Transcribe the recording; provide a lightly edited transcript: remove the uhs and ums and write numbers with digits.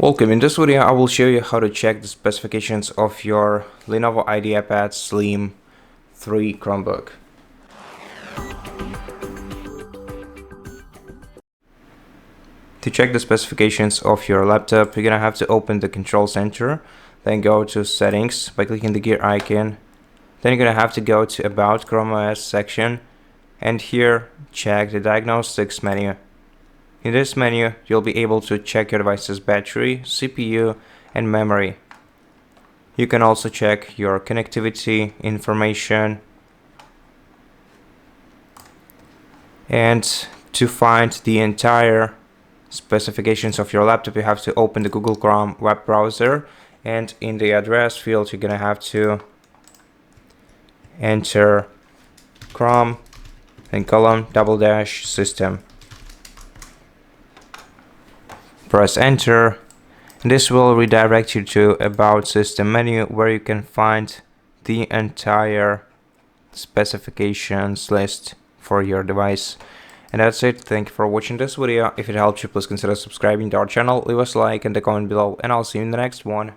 Welcome. In this video, I will show you how to check the specifications of your Lenovo IdeaPad Slim 3 Chromebook. To check the specifications of your laptop, you're gonna have to open the Control Center, then go to Settings by clicking the gear icon. Then you're gonna have to go to About Chrome OS section, and here check the Diagnostics menu. In this menu, you'll be able to check your device's battery, CPU, and memory. You can also check your connectivity information. And to find the entire specifications of your laptop, you have to open the Google Chrome web browser, and in the address field, you're gonna have to enter Chrome and :/ system. Press enter, and this will redirect you to About System menu, where you can find the entire specifications list for your device. And that's it. Thank you for watching this video. If it helped you, please consider subscribing to our channel, leave us a like and a comment below, and I'll see you in the next one.